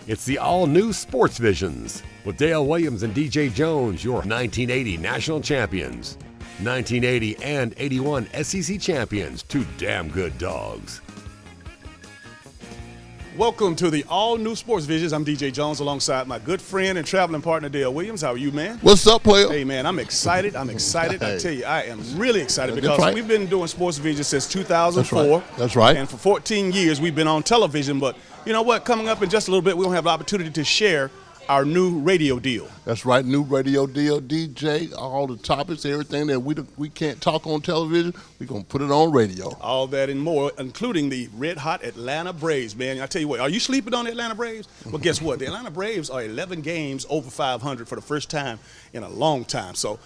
It's the all-new Sports Visions with Dale Williams and DJ Jones, your 1980 national champions. 1980 and 81 SEC champions, two damn good dogs. Welcome to the all-new Sports Visions. I'm DJ Jones alongside my good friend and traveling partner, Dale Williams. How are you, man? What's up, player? Hey, man, I'm excited. I tell you, I am really excited because we've been doing Sports Visions since 2004. That's right. And for 14 years, we've been on television. But you know what? Coming up in just a little bit, we're going to have the opportunity to share our new radio deal. That's right, new radio deal, DJ, all the topics, everything that we can't talk on television, we're going to put it on radio. All that and more, including the red-hot Atlanta Braves, man. I tell you what, are you sleeping on the Atlanta Braves? Well, guess what? The Atlanta Braves are 11 games over 500 for the first time in a long time. So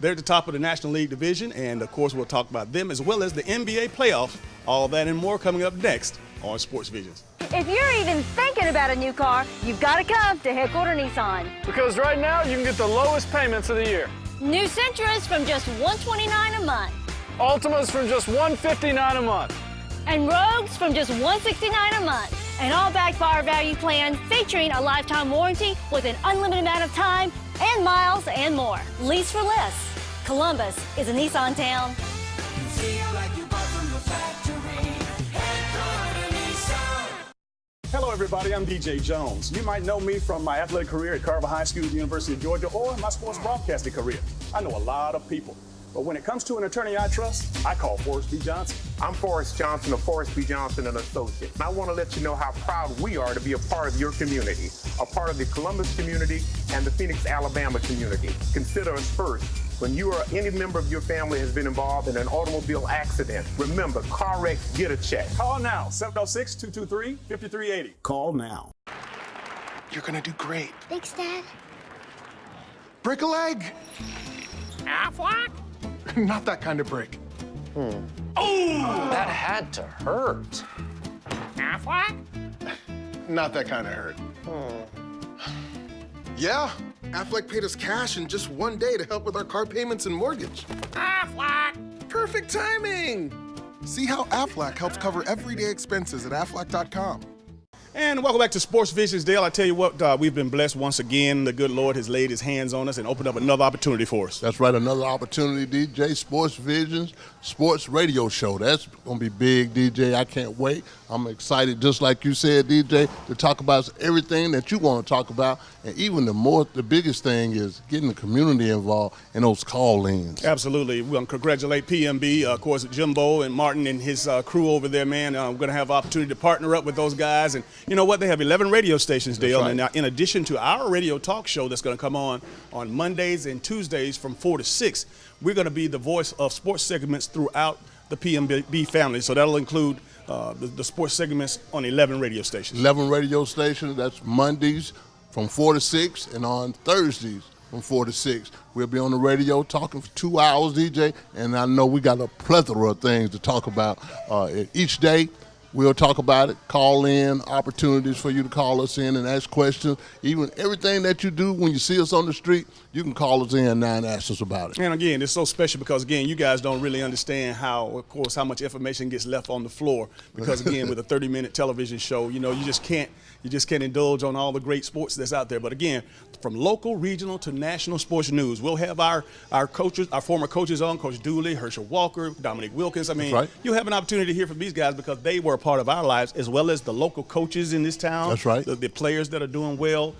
they're at the top of the National League Division, and, of course, we'll talk about them as well as the NBA playoffs. All that and more coming up next on Sports Visions. If you're even thinking about a new car, you've got to come to Headquarter Nissan. Because right now you can get the lowest payments of the year. New Sentras from just $129 a month. Altimas from just $159 a month. And Rogues from just $169 a month. And all backed by our value plan featuring a lifetime warranty with an unlimited amount of time and miles and more. Lease for less. Columbus is a Nissan town. Hello, everybody. I'm DJ Jones. You might know me from my athletic career at Carver High School, University of Georgia, or my sports broadcasting career. I know a lot of people. But when it comes to an attorney I trust, I call Forrest B. Johnson. I'm Forrest Johnson of Forrest B. Johnson & Associates. And I want to let you know how proud we are to be a part of your community, a part of the Columbus community and the Phoenix, Alabama community. Consider us first. When you or any member of your family has been involved in an automobile accident, remember, car wreck, get a check. Call now, 706-223-5380. Call now. You're gonna do great. Thanks, Dad. Break a leg. Affleck? Not that kind of break. Oh! That had to hurt. Affleck? Not that kind of hurt. Yeah, Affleck paid us cash in just one day to help with our car payments and mortgage. Affleck! Perfect timing. See how Affleck helps cover everyday expenses at Affleck.com. And welcome back to Sports Visions, Dale. I tell you what, we've been blessed once again. The good Lord has laid his hands on us and opened up another opportunity for us. That's right, another opportunity, DJ, Sports Visions, sports radio show. That's going to be big, DJ. I can't wait. I'm excited, just like you said, DJ, to talk about everything that you want to talk about. And even the biggest thing is getting the community involved in those call-ins. Absolutely. We want to congratulate PMB, of course, Jimbo and Martin and his crew over there, man. We're going to have an opportunity to partner up with those guys. And you know what? They have 11 radio stations, Dale. Right. And now, in addition to our radio talk show that's going to come on Mondays and Tuesdays from 4 to 6, we're going to be the voice of sports segments throughout the PMB family. So that'll include the sports segments on 11 radio stations. 11 radio stations. That's Mondays from 4 to 6, and on Thursdays from 4 to 6. We'll be on the radio talking for 2 hours, DJ, and I know we got a plethora of things to talk about each day. We'll talk about it, call in, opportunities for you to call us in and ask questions. Even everything that you do when you see us on the street, you can call us in now and ask us about it. And again, it's so special because, again, you guys don't really understand how much information gets left on the floor. Because, again, with a 30-minute television show, you know, you just can't indulge on all the great sports that's out there. But, again, from local, regional to national sports news, we'll have our coaches, our former coaches on, Coach Dooley, Herschel Walker, Dominic Wilkins. I mean, right. You'll have an opportunity to hear from these guys because they were a part of our lives, as well as the local coaches in this town. That's right. The players that are doing well.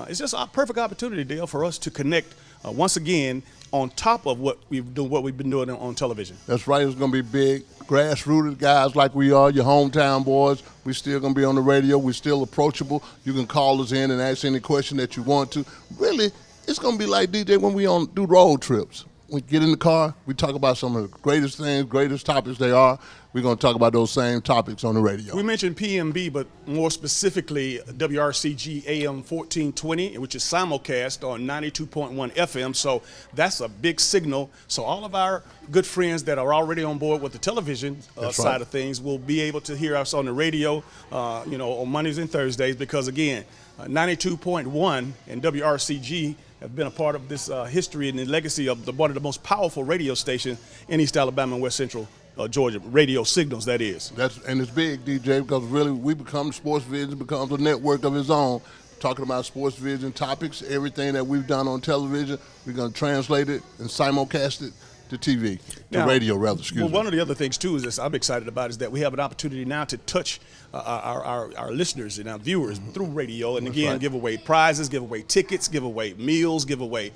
It's just a perfect opportunity, Dale, for us to connect once again on top of what we've been doing on television. That's right. It's going to be big. Grassrooted guys like we are, your hometown boys. We're still going to be on the radio. We're still approachable. You can call us in and ask any question that you want to. Really, it's going to be like, DJ, when we do road trips. We get in the car, we talk about some of the greatest things, greatest topics they are. We're going to talk about those same topics on the radio. We mentioned PMB, but more specifically WRCG AM 1420, which is simulcast on 92.1 FM. So that's a big signal. So all of our good friends that are already on board with the television side of things will be able to hear us on the radio, on Mondays and Thursdays because, again, 92.1 and WRCG have been a part of this history and the legacy of one of the most powerful radio stations in East Alabama and West Central Georgia, radio signals, that is. And it's big, DJ, because really we become Sports Vision, becomes a network of its own. talking about Sports Vision topics, everything that we've done on television. We're going to translate it and simulcast it to TV, to radio rather, excuse me. One of the other things, too, is this I'm excited about is that we have an opportunity now to touch our listeners and our viewers through radio, and again, give away prizes, give away tickets, give away meals, give away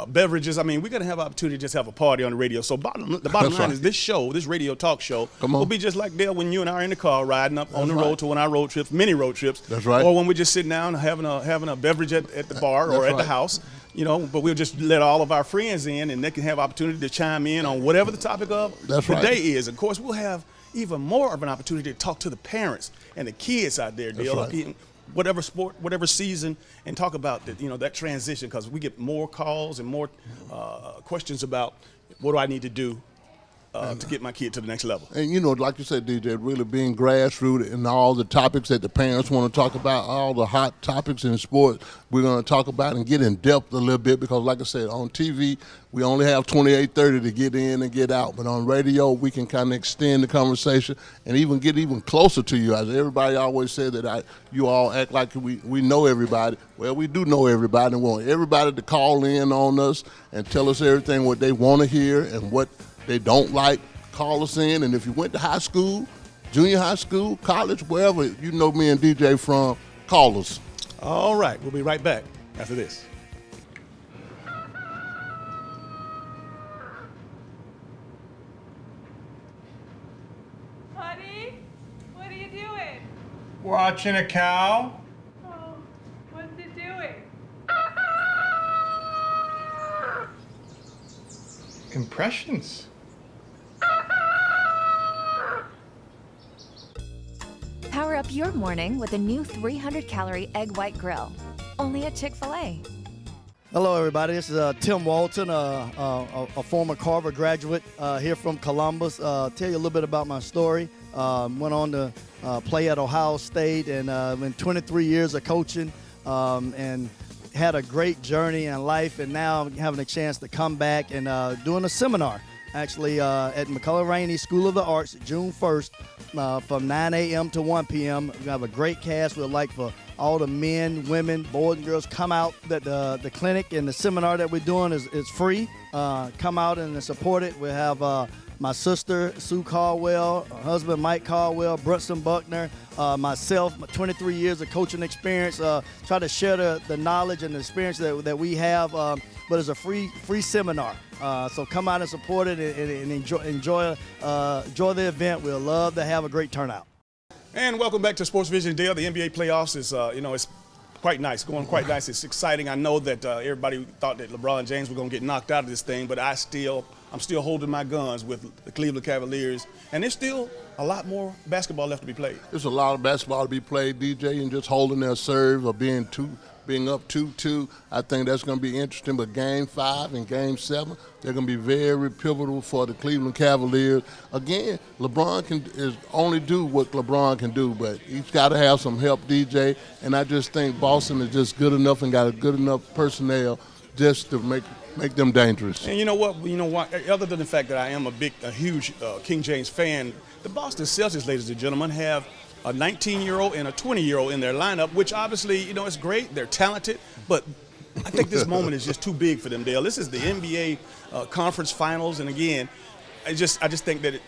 beverages. I mean, we're going to have an opportunity to just have a party on the radio. So the bottom line is this show, this radio talk show, will be just like, Dale, when you and I are in the car riding up on the road to one of our road trips, mini road trips. That's right. Or when we're just sitting down having a beverage at the bar or at the house. You know, but we'll just let all of our friends in, and they can have opportunity to chime in on whatever the topic of the day is. Of course, we'll have even more of an opportunity to talk to the parents and the kids out there, Dale, whatever sport, whatever season, and talk about that transition, because we get more calls and more questions about what do I need to do to get my kid to the next level. And, like you said, DJ, really being grassroots and all the topics that the parents want to talk about, all the hot topics in sports, we're going to talk about and get in depth a little bit, because, like I said, on TV, we only have 28:30 to get in and get out. But on radio, we can kind of extend the conversation and even get even closer to you. As everybody always said that you all act like we know everybody. Well, we do know everybody, and we want everybody to call in on us and tell us everything what they want to hear and what they don't like. Call us in, and if you went to high school, junior high school, college, wherever you know me and DJ from, call us. All right, we'll be right back after this. Honey, what are you doing? Watching a cow. Oh, what's it doing? Impressions. Power up your morning with a new 300-calorie egg white grill. Only at Chick-fil-A. Hello, everybody. This is Tim Walton, a former Carver graduate here from Columbus. Tell you a little bit about my story. Went on to play at Ohio State, and in 23 years of coaching, and had a great journey in life, and now I'm having a chance to come back and doing a seminar, actually, at McCullough Rainey School of the Arts, June 1st, from 9 a.m. to 1 p.m. We have a great cast. We'd like for all the men, women, boys, and girls come out. That the clinic and the seminar that we're doing is free. Come out and support it. We have my sister, Sue Caldwell, husband, Mike Caldwell, Brunson Buckner, myself, my 23 years of coaching experience. Try to share the knowledge and the experience that we have, but it's a free seminar. So come out and support it and enjoy the event. We'll love to have a great turnout. And welcome back to Sports Vision, Dale. The NBA playoffs is, it's quite nice, going quite nice. It's exciting. I know that everybody thought that LeBron James was going to get knocked out of this thing, but I'm still holding my guns with the Cleveland Cavaliers, and there's still a lot more basketball left to be played. There's a lot of basketball to be played, DJ, and just holding their serve or being up 2-2. I think that's going to be interesting. But Game 5 and Game 7, they're going to be very pivotal for the Cleveland Cavaliers. Again, LeBron can only do what LeBron can do, but he's got to have some help, DJ. And I just think Boston is just good enough and got a good enough personnel just to make them dangerous. And you know what? Other than the fact that I am a huge King James fan, the Boston Celtics, ladies and gentlemen, have a 19-year-old and a 20-year-old in their lineup, which obviously, it's great. They're talented, but I think this moment is just too big for them, Dale. This is the NBA conference finals, and again, I just think that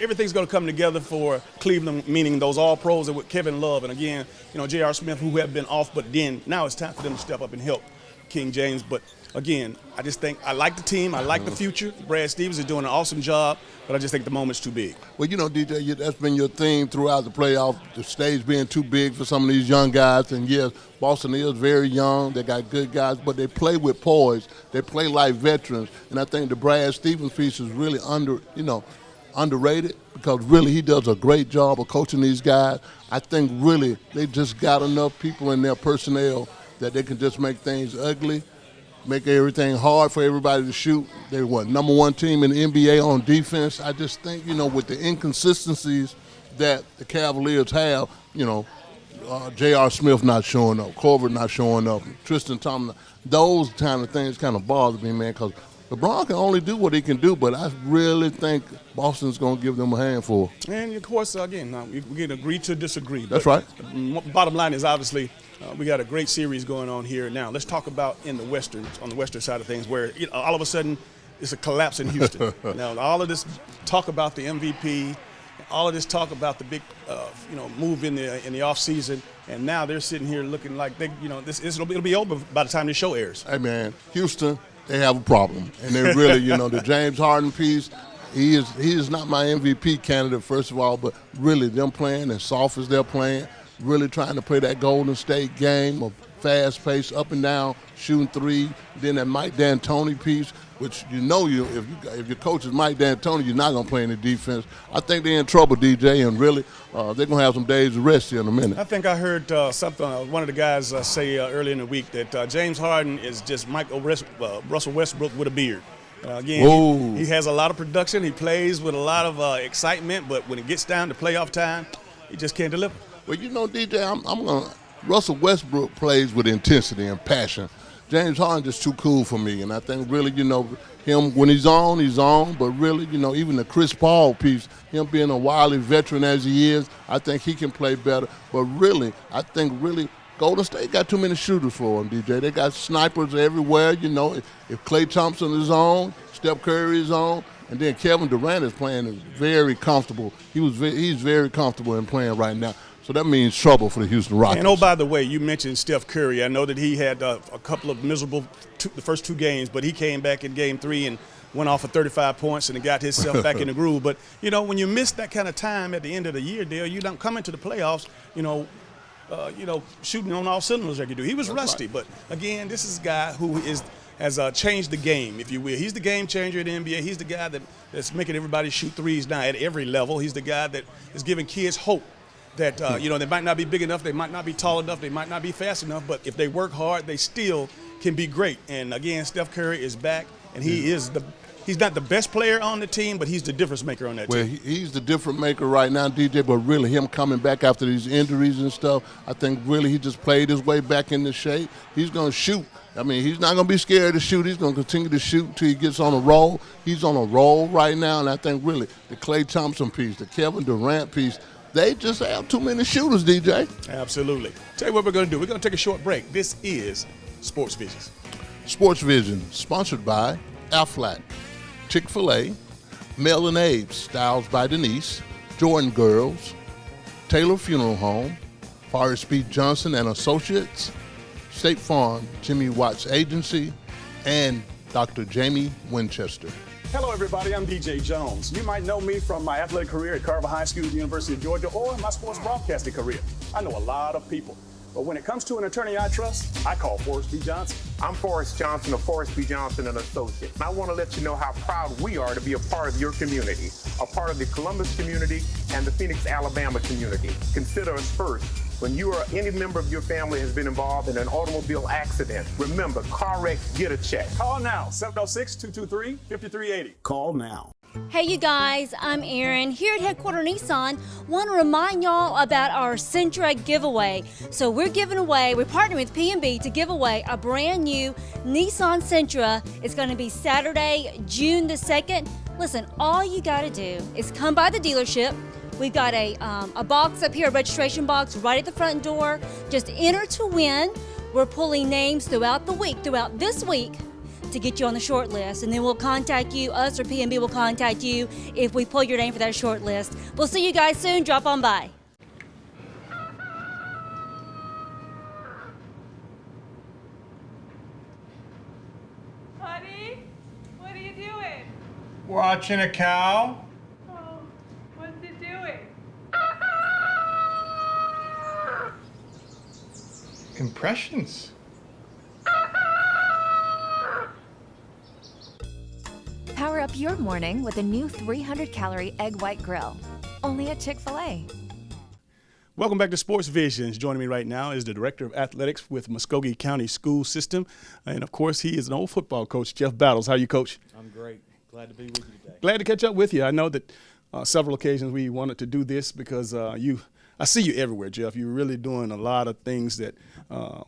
everything's going to come together for Cleveland, meaning those All-Pros and with Kevin Love, and again, J.R. Smith, who have been off, but then now it's time for them to step up and help King James. But again, I just think I like the team. I like the future. Brad Stevens is doing an awesome job, but I just think the moment's too big. Well, DJ, that's been your theme throughout the playoff, the stage being too big for some of these young guys. And, yes, Boston is very young. They got good guys, but they play with poise. They play like veterans. And I think the Brad Stevens piece is really underrated, because really he does a great job of coaching these guys. I think really they just got enough people in their personnel that they can just make things ugly, make everything hard for everybody to shoot. They're number one team in the NBA on defense. I just think, with the inconsistencies that the Cavaliers have, J.R. Smith not showing up, Corver not showing up, Tristan Thompson, those kind of things kind of bother me, man, because LeBron can only do what he can do, but I really think Boston's going to give them a handful. And, of course, again, we can agree to disagree. That's right. Bottom line is, obviously, We got a great series going on here. Now, let's talk about on the western side of things, where all of a sudden it's a collapse in Houston. Now, all of this talk about the MVP, all of this talk about the big, move in the off season, and now they're sitting here looking like it'll be over by the time the show airs. Hey man, Houston, they have a problem, and they really, the James Harden piece. He is not my MVP candidate, first of all, but really them playing as soft as they're playing, really trying to play that Golden State game of fast pace, up and down, shooting three. Then that Mike D'Antoni piece, which if your coach is Mike D'Antoni, you're not going to play any defense. I think they're in trouble, DJ, and really they're going to have some days of rest here in a minute. I think I heard something, one of the guys say earlier in the week that James Harden is just Russell Westbrook with a beard. Again, he has a lot of production. He plays with a lot of excitement, but when it gets down to playoff time, he just can't deliver. Well, DJ, Russell Westbrook plays with intensity and passion. James Harden just too cool for me, and I think really, him when he's on, but really, even the Chris Paul piece, him being a wily veteran as he is, I think he can play better. But really, I think Golden State got too many shooters for him, DJ. They got snipers everywhere, If Klay Thompson is on, Steph Curry is on, and then Kevin Durant is playing very comfortable. He's very comfortable in playing right now. So that means trouble for the Houston Rockets. And by the way, you mentioned Steph Curry. I know that he had a couple of miserable the first two games, but he came back in Game 3 and went off for 35 points and got himself back in the groove. But, when you miss that kind of time at the end of the year, Dale, you don't come into the playoffs, shooting on all cylinders like you do. He was rusty, but again, this is a guy who has changed the game, if you will. He's the game changer in the NBA. He's the guy that's making everybody shoot threes now at every level. He's the guy that is giving kids hope that, they might not be big enough, they might not be tall enough, they might not be fast enough, but if they work hard, they still can be great. And again, Steph Curry is back, and he's not the best player on the team, but he's the difference maker on that team. Well, he's the difference maker right now, DJ, but really him coming back after these injuries and stuff, I think really he just played his way back into shape. He's going to shoot. I mean, he's not going to be scared to shoot. He's going to continue to shoot until he gets on a roll. He's on a roll right now, and I think really the Klay Thompson piece, the Kevin Durant piece, they just have too many shooters, DJ. Absolutely. Tell you what we're going to do. We're going to take a short break. This is Sports Visions. Sports Vision, sponsored by Aflac, Chick-fil-A, Mel and Abe, Styles by Denise, Jordan Girls, Taylor Funeral Home, Forrest B. Johnson and Associates, State Farm, Jimmy Watts Agency, and Dr. Jamie Winchester. Hello, everybody. I'm DJ Jones. You might know me from my athletic career at Carver High School, University of Georgia, or my sports broadcasting career. I know a lot of people. But when it comes to an attorney I trust, I call Forrest B. Johnson. I'm Forrest Johnson of Forrest B. Johnson and Associates. And I want to let you know how proud we are to be a part of your community, a part of the Columbus community and the Phoenix, Alabama community. Consider us first. When you or any member of your family has been involved in an automobile accident, remember, car wreck, get a check. Call now, 706-223-5380. Call now. Hey you guys, I'm Erin here at Headquarter Nissan. Want to remind y'all about our Sentra giveaway. So we're partnering with P&B to give away a brand new Nissan Sentra. It's going to be Saturday, June the 2nd. Listen, all you got to do is come by the dealership. We've got a box up here, a registration box right at the front door. Just enter to win. We're pulling names throughout this week, to get you on the short list, and then we'll contact you, us or P&B will contact you if we pull your name for that short list. We'll see you guys soon. Drop on by. Honey, what are you doing? Watching a cow. Oh, what's it doing? Impressions. Power up your morning with a new 300-calorie egg white grill. Only at Chick-fil-A. Welcome back to Sports Visions. Joining me right now is the Director of Athletics with Muskogee County School System. And, of course, he is an old football coach, Jeff Battles. How are you, Coach? I'm great. Glad to be with you today. Glad to catch up with you. I know that several occasions we wanted to do this because I see you everywhere, Jeff. You're really doing a lot of things that are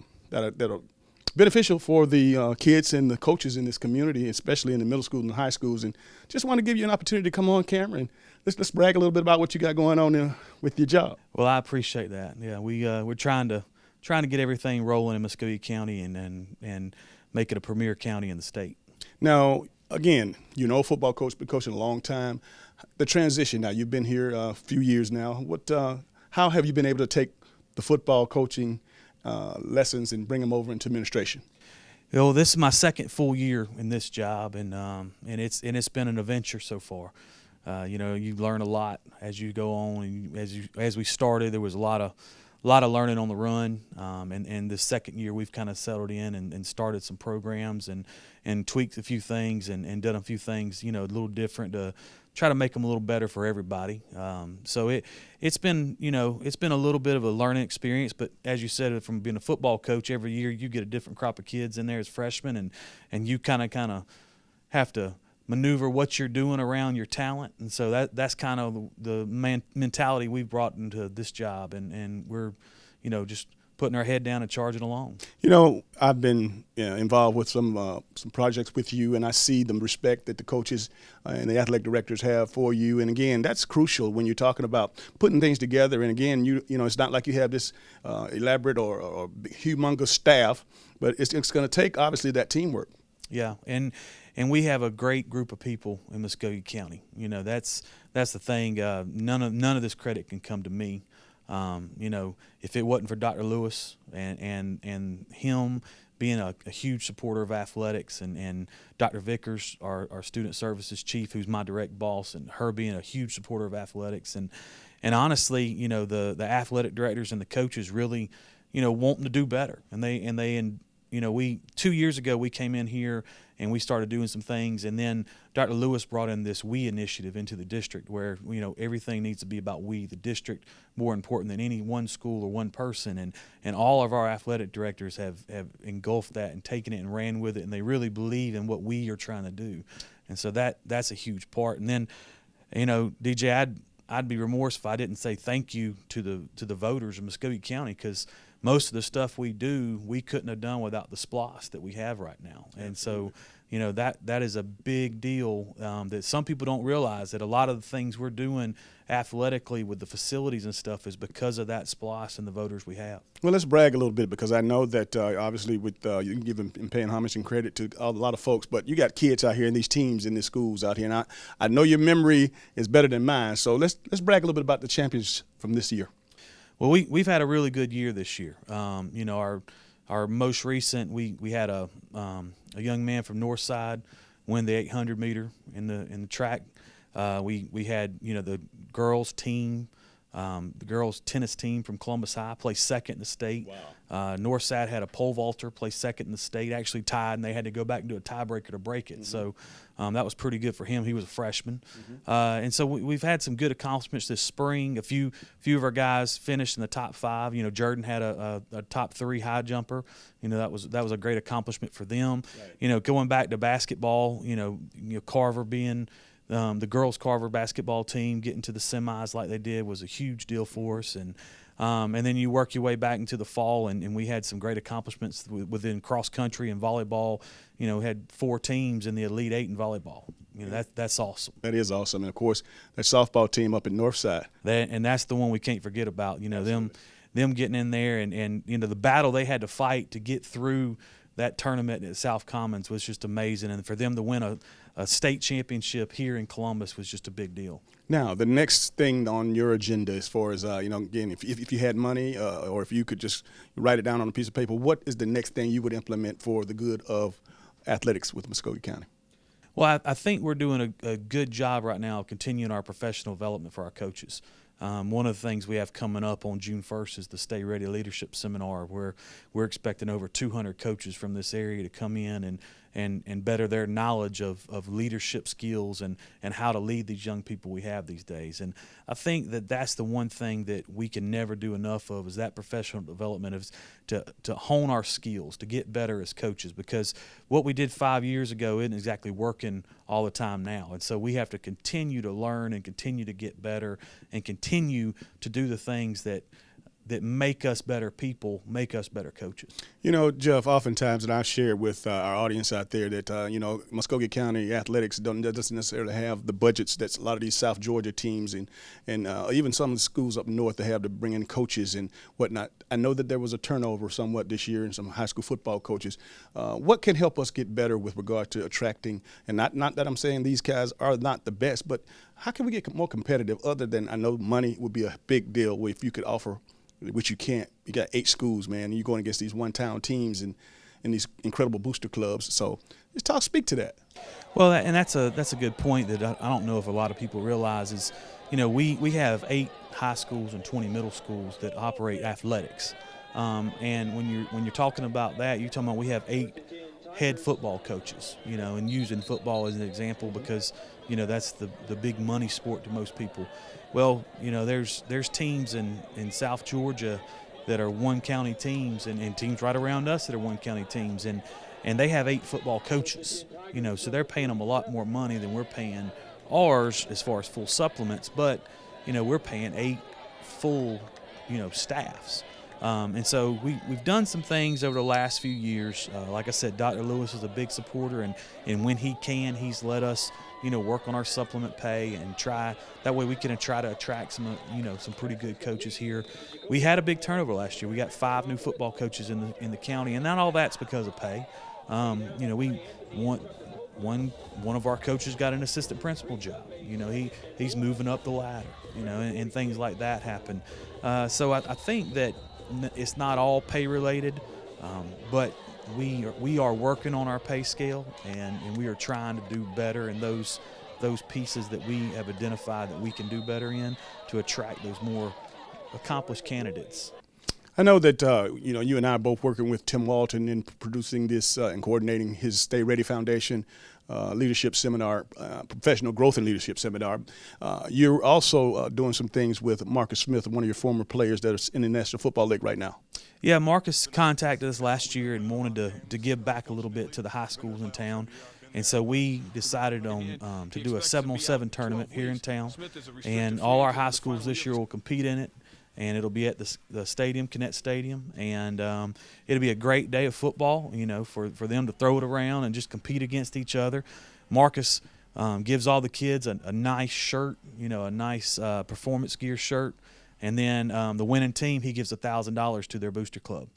beneficial for the kids and the coaches in this community, especially in the middle schools and high schools. And just want to give you an opportunity to come on camera and let's brag a little bit about what you got going on with your job. Well, I appreciate that. Yeah, we're trying to trying to get everything rolling in Muskogee County and make it a premier county in the state. Now, again, you know, football coach, been coaching a long time. The transition now, you've been here a few years now. How have you been able to take the football coaching lessons and bring them over into administration? Well, this is my second full year in this job, and it's been an adventure so far. You know, you learn a lot as you go on, and as we started, there was a lot of learning on the run, and the second year we've kind of settled in and started some programs and tweaked a few things and done a few things, you know, a little different to try to make them a little better for everybody. So it's been, you know, it's been a little bit of a learning experience, but as you said, from being a football coach, every year you get a different crop of kids in there as freshmen, and you kind of have to maneuver what you're doing around your talent, and so that's kind of the mentality we've brought into this job, and we're, you know, just putting our head down and charging along. You know, I've been involved with some projects with you, and I see the respect that the coaches and the athletic directors have for you. And again, that's crucial when you're talking about putting things together. And again, you know, it's not like you have this elaborate or humongous staff, but it's going to take obviously that teamwork. Yeah, and we have a great group of people in Muskogee County. You know, that's the thing. None of this credit can come to me. You know, if it wasn't for Dr. Lewis and him being a huge supporter of athletics, and Dr. Vickers, our student services chief, who's my direct boss, and her being a huge supporter of athletics, and honestly, you know, the athletic directors and the coaches really, you know, wanting to do better, and you know, 2 years ago we came in here and we started doing some things, and then Dr. Lewis brought in this we initiative into the district where, you know, everything needs to be about we, the district, more important than any one school or one person, and all of our athletic directors have engulfed that and taken it and ran with it, and they really believe in what we are trying to do, and so that's a huge part. And then, you know, DJ, I'd be remorse if I didn't say thank you to the voters of Muskogee County, because most of the stuff we do, we couldn't have done without the SPLOST that we have right now. And so, you know, that is a big deal that some people don't realize, that a lot of the things we're doing athletically with the facilities and stuff is because of that SPLOST and the voters we have. Well, let's brag a little bit, because I know that obviously with you can give them and paying homage and credit to a lot of folks, but you got kids out here in these teams in these schools out here, and I know your memory is better than mine. So let's brag a little bit about the champions from this year. Well, we've had a really good year this year. You know, our most recent, we had a young man from Northside win the 800 meter in the track. We had, you know, the girls team, the girls tennis team from Columbus High placed second in the state. Wow. Northside had a pole vaulter place second in the state, actually tied, and they had to go back and do a tiebreaker to break it. Mm-hmm. So that was pretty good for him. He was a freshman. Mm-hmm. And so we've had some good accomplishments this spring. A few of our guys finished in the top 5. You know, Jordan had a top 3 high jumper. You know, that was a great accomplishment for them. Right. You know, going back to basketball, you know Carver being the girls Carver basketball team getting to the semis like they did was a huge deal for us, and then you work your way back into the fall, and we had some great accomplishments within cross country and volleyball. You know, had 4 teams in the Elite 8 in volleyball. You know, that's awesome. That is awesome, and of course that softball team up in Northside. And that's the one we can't forget about. You know, them getting in there, and you know the battle they had to fight to get through that tournament at South Commons was just amazing, and for them to win a state championship here in Columbus was just a big deal. Now, the next thing on your agenda, as far as you know, again, if you had money, or if you could just write it down on a piece of paper, what is the next thing you would implement for the good of athletics with Muskogee County? Well, I think we're doing a good job right now of continuing our professional development for our coaches. One of the things we have coming up on June 1st is the Stay Ready Leadership Seminar, where we're expecting over 200 coaches from this area to come in and better their knowledge of leadership skills and how to lead these young people we have these days. And I think that's the one thing that we can never do enough of, is that professional development, is to hone our skills, to get better as coaches, because what we did 5 years ago isn't exactly working all the time now. And so we have to continue to learn and continue to get better and continue to do the things that that make us better people, make us better coaches. You know, Jeff, oftentimes, and I've shared with our audience out there that, Muskogee County athletics doesn't necessarily have the budgets that a lot of these South Georgia teams and even some of the schools up north that have to bring in coaches and whatnot. I know that there was a turnover somewhat this year in some high school football coaches. What can help us get better with regard to attracting, and not that I'm saying these guys are not the best, but how can we get more competitive other than, I know money would be a big deal if you could offer, which you can't. You got 8 schools, man, and you're going against these one-town teams and these incredible booster clubs. So just speak to that. Well, and that's a good point that I don't know if a lot of people realize is, we have 8 high schools and 20 middle schools that operate athletics. And when you're talking about that, you're talking about we have 8 head football coaches, and using football as an example because, that's the big money sport to most people. Well, there's teams in South Georgia that are one-county teams and teams right around us that are one-county teams, and they have 8 football coaches, so they're paying them a lot more money than we're paying ours as far as full supplements, but, we're paying 8 full, staffs. And so we've done some things over the last few years. Like I said, Dr. Lewis is a big supporter, and when he can, he's let us, work on our supplement pay and that way we can try to attract some pretty good coaches here. We had a big turnover last year. We got 5 new football coaches in the county, and not all that's because of pay. We want one of our coaches got an assistant principal job. He's moving up the ladder, and things like that happen. So I think that it's not all pay related, but we are working on our pay scale, and we are trying to do better in those pieces that we have identified that we can do better in to attract those more accomplished candidates. I know that, you and I are both working with Tim Walton in producing this and coordinating his Stay Ready Foundation leadership seminar, professional growth and leadership seminar. You're also doing some things with Marcus Smith, one of your former players that is in the National Football League right now. Yeah, Marcus contacted us last year and wanted to give back a little bit to the high schools in town. And so we decided on to do a 7-on-7 tournament here in town, and all our high schools this year will compete in it. And it'll be at the stadium, Connect Stadium, and it'll be a great day of football, for them to throw it around and just compete against each other. Marcus gives all the kids a nice shirt, a nice performance gear shirt, and then the winning team, he gives $1,000 to their booster club.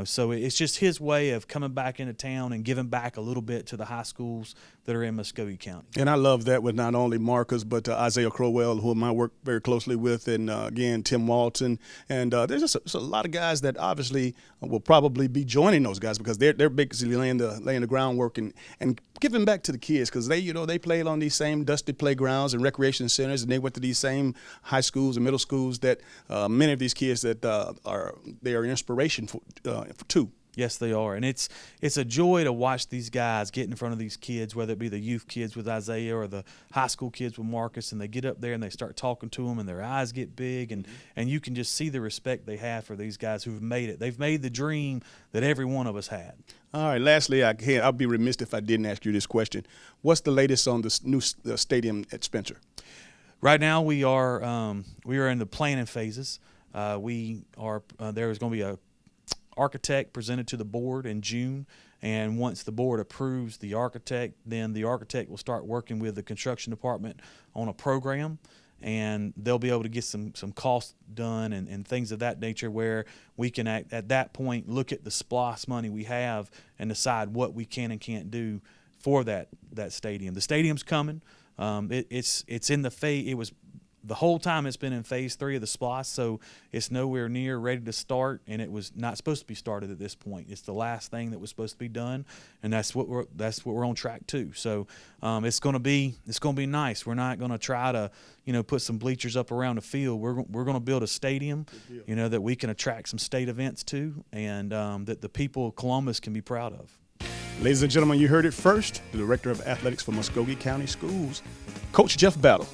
So it's just his way of coming back into town and giving back a little bit to the high schools that are in Muskogee County. And I love that with not only Marcus, but Isaiah Crowell, whom I work very closely with, and again, Tim Walton. And there's just a lot of guys that obviously will probably be joining those guys because they're basically laying the groundwork and giving back to the kids because they played on these same dusty playgrounds and recreation centers, and they went to these same high schools and middle schools that many of these kids that are an inspiration for too. Yes, they are, and it's a joy to watch these guys get in front of these kids, whether it be the youth kids with Isaiah or the high school kids with Marcus, and they get up there and they start talking to them, and their eyes get big, and you can just see the respect they have for these guys who've made it. They've made the dream that every one of us had. All right, lastly, I'll be remiss if I didn't ask you this question. What's the latest on the new stadium at Spencer? Right now, we are in the planning phases. There is going to be a architect presented to the board in June, and once the board approves the architect, then the architect will start working with the construction department on a program, and they'll be able to get some costs done and things of that nature where we can at that point look at the SPLOST money we have and decide what we can and can't do for that stadium. The stadium's coming. It's in the phase. It was the whole time it's been in phase 3 of the SPLOST, so it's nowhere near ready to start, and it was not supposed to be started at this point. It's the last thing that was supposed to be done, and that's what we're on track to. So it's going to be nice. We're not going to try to put some bleachers up around the field. We're going to build a stadium, that we can attract some state events to, and that the people of Columbus can be proud of. Ladies and gentlemen, you heard it first. The Director of Athletics for Muskogee County Schools, Coach Jeff Battle.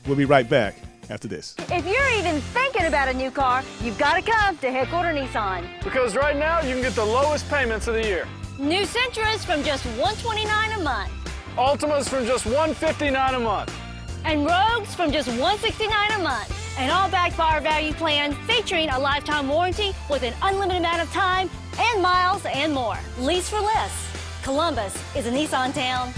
We'll be right back after this. If you're even thinking about a new car, you've got to come to Headquarter Nissan. Because right now, you can get the lowest payments of the year. New Sentras from just $129 a month. Altimas from just $159 a month. And Rogues from just $169 a month. and all backed by our value plan featuring a lifetime warranty with an unlimited amount of time and miles and more. Lease for less. Columbus is a Nissan town.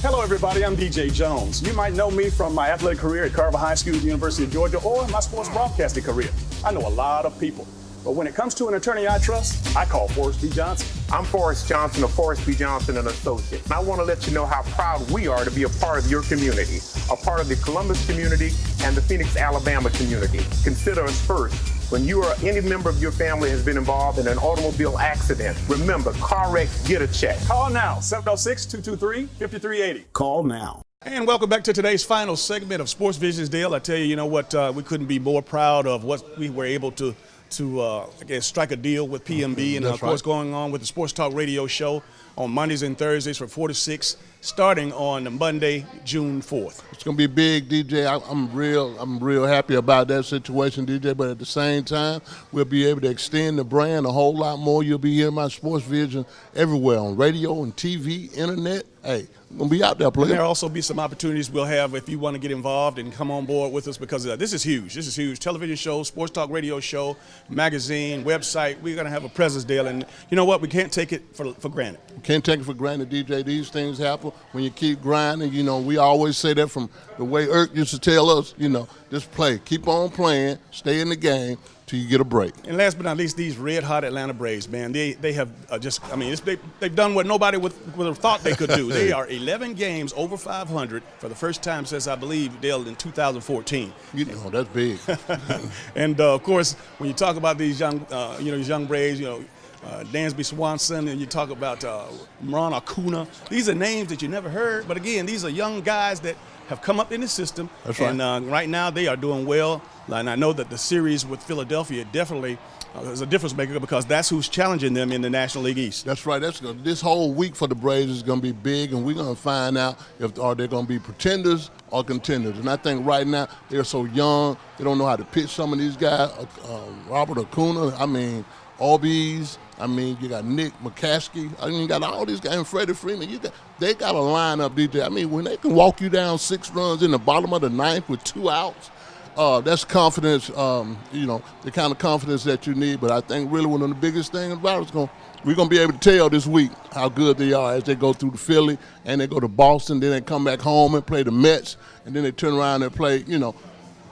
Hello, everybody. I'm DJ Jones. You might know me from my athletic career at Carver High School, University of Georgia, or my sports broadcasting career. I know a lot of people. But when it comes to an attorney I trust, I call Forrest B. Johnson. I'm Forrest Johnson of Forrest B. Johnson & Associates. And I want to let you know how proud we are to be a part of your community, a part of the Columbus community and the Phoenix, Alabama community. Consider us first. When you or any member of your family has been involved in an automobile accident, remember, car wreck, get a check. Call now, 706-223-5380. Call now. And welcome back to today's final segment of Sports Visions, Dale. I tell you, you know what, we couldn't be more proud of what we were able to I guess, strike a deal with PMB, and of course going on with the Sports Talk Radio show on Mondays and Thursdays from 4 to 6, starting on Monday, June 4th. It's gonna be big, DJ. I'm real happy about that situation, DJ. But at the same time, we'll be able to extend the brand a whole lot more. You'll be hearing my Sports Vision everywhere on radio and TV, internet. Hey, I'm gonna be out there, player. There'll also be some opportunities we'll have if you want to get involved and come on board with us, because this is huge. This is huge. Television show, Sports Talk Radio show, magazine, website. We're going to have a presence, Dale. And you know what? We can't take it for granted. Can't take it for granted, DJ. These things happen when you keep grinding. You know, we always say that from the way Irk used to tell us, you know, just play. Keep on playing. Stay in the game till you get a break. And last but not least, these red-hot Atlanta Braves, man, they have they've done what nobody would have thought they could do. They are 11 games over 500 for the first time since, I believe, Dale, in 2014. You know, that's big. And, of course, when you talk about these young Braves, Dansby Swanson, and you talk about Ron Acuna, these are names that you never heard. But, again, these are young guys that have come up in the system. That's right. And right now they are doing well. And I know that the series with Philadelphia definitely is a difference maker, because that's who's challenging them in the National League East. That's right. This whole week for the Braves is going to be big, and we're going to find out if are they going to be pretenders or contenders. And I think right now they're so young, they don't know how to pitch some of these guys. Robert Acuna, Albies. You got Nick McCaskey. You got all these guys, and Freddie Freeman. They got a lineup, DJ. When they can walk you down 6 runs in the bottom of the ninth with 2 outs, that's confidence, the kind of confidence that you need. But I think really one of the biggest things about it is we're going to be able to tell this week how good they are as they go through the Philly, and they go to Boston, then they come back home and play the Mets, and then they turn around and play,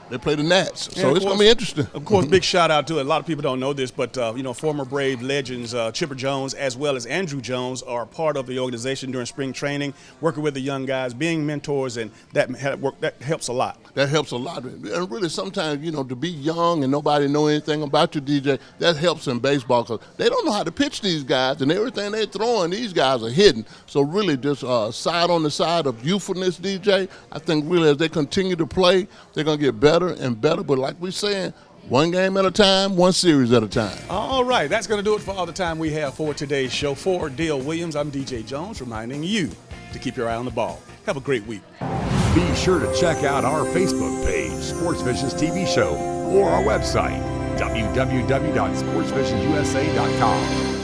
they play the Nats. So it's going to be interesting. Of course, big shout out to it. A lot of people don't know this, but former Brave legends Chipper Jones as well as Andrew Jones are part of the organization during spring training, working with the young guys, being mentors, and that helps a lot. That helps a lot. And really sometimes, to be young and nobody know anything about you, DJ, that helps in baseball, because they don't know how to pitch these guys, and everything they're throwing, these guys are hitting. So really just side on the side of youthfulness, DJ. I think really as they continue to play, they're going to get better and better, but like we're saying, one game at a time, one series at a time. All right, that's going to do it for all the time we have for today's show. For Dale Williams, I'm DJ Jones, reminding you to keep your eye on the ball. Have a great week. Be sure to check out our Facebook page, Sports Visions TV Show, or our website, www.sportsvisionsusa.com.